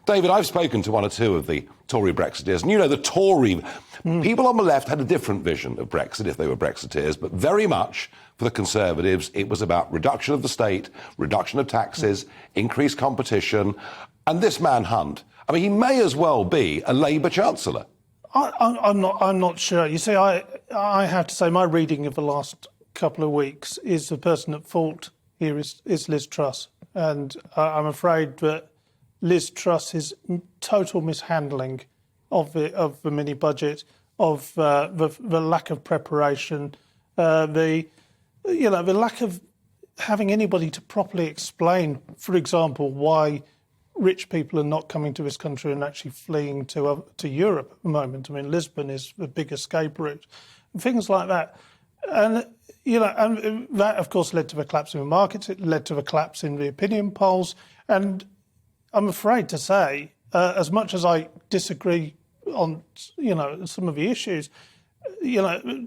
David, I've spoken to one or two of the Tory Brexiteers, and you know the Tory people on the left had a different vision of Brexit if they were Brexiteers, but very much for the Conservatives it was about reduction of the state, reduction of taxes, increased competition, and this man Hunt, I mean, he may as well be a Labour Chancellor. I'm not sure. You see, I have to say my reading of the last couple of weeks is the person at fault here is Liz Truss, and I'm afraid that Liz Truss's total mishandling of the mini budget, of the lack of preparation, the lack of having anybody to properly explain, for example, why rich people are not coming to this country and actually fleeing to Europe at the moment. I mean, Lisbon is the big escape route, things like that, and that of course led to the collapse in the markets. It led to the collapse in the opinion polls, and I'm afraid to say, as much as I disagree on some of the issues,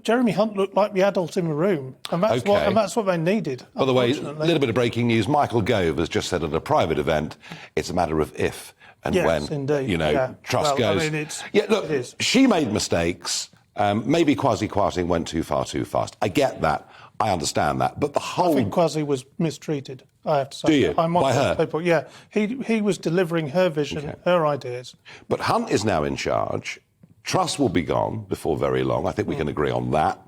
Jeremy Hunt looked like the adult in the room, and that's what they needed. By the way, a little bit of breaking news: Michael Gove has just said at a private event, it's a matter of if and when. Indeed. Truss goes. I mean, she made mistakes. Maybe Kwasi Kwarteng went too far too fast. I get that. I understand that. But I think Kwasi was mistreated, I have to say. Do you? By her? People. Yeah. He was delivering her vision, her ideas. But Hunt is now in charge. Truss will be gone before very long. I think we can agree on that.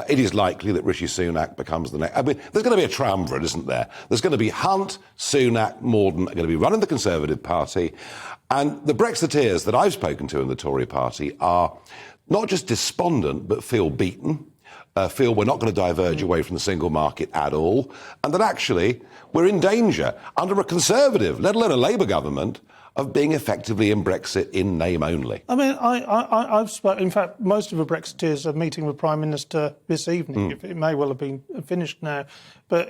It is likely that Rishi Sunak becomes the next. I mean, there's going to be a triumvirate, isn't there? There's going to be Hunt, Sunak, Morden are going to be running the Conservative Party. And the Brexiteers that I've spoken to in the Tory Party are not just despondent, but feel beaten, feel we're not going to diverge away from the single market at all, and that actually we're in danger under a Conservative, let alone a Labour government, of being effectively in Brexit in name only. I mean, I've spoken. In fact, most of the Brexiteers are meeting the Prime Minister this evening. It may well have been finished now, but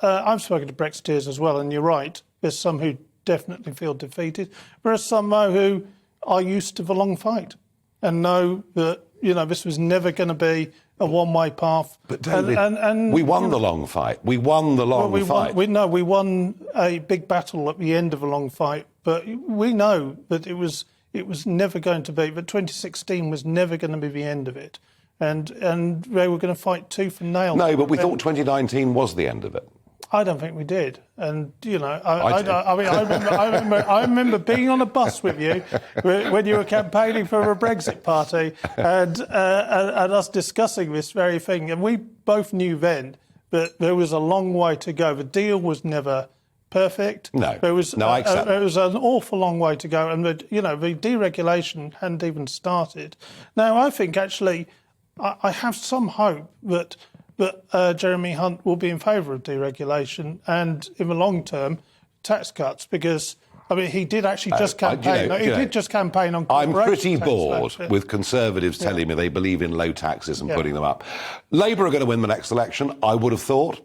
I've spoken to Brexiteers as well, and you're right. There's some who definitely feel defeated. There are some though who are used to the long fight and know that this was never going to be a one-way path. But David, and we won the long fight. We won the long fight. We won a big battle at the end of a long fight. But we know that it was never going to be. That 2016 was never going to be the end of it, and they were going to fight tooth and nail. No, but we thought 2019 was the end of it. I don't think we did, and I remember being on a bus with you when you were campaigning for a Brexit party, and us discussing this very thing, and we both knew then that there was a long way to go. The deal was never perfect. No, I accept. It was an awful long way to go, and the deregulation hadn't even started. Now, I think actually, I have some hope that Jeremy Hunt will be in favour of deregulation and, in the long term, tax cuts, because I mean he did actually just campaign. He did just campaign on. I'm pretty bored with Conservatives telling me they believe in low taxes and putting them up. Labour are going to win the next election, I would have thought.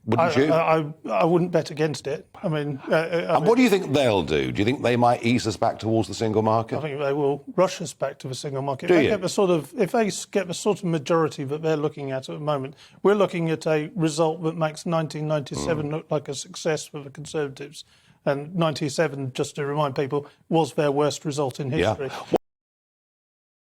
Wouldn't you? I wouldn't bet against it. I mean, what do you think they'll do? Do you think they might ease us back towards the single market? I think they will rush us back to the single market. Do you? If they get the sort of majority that they're looking at the moment, we're looking at a result that makes 1997 look like a success for the Conservatives. And 97, just to remind people, was their worst result in history. Yeah.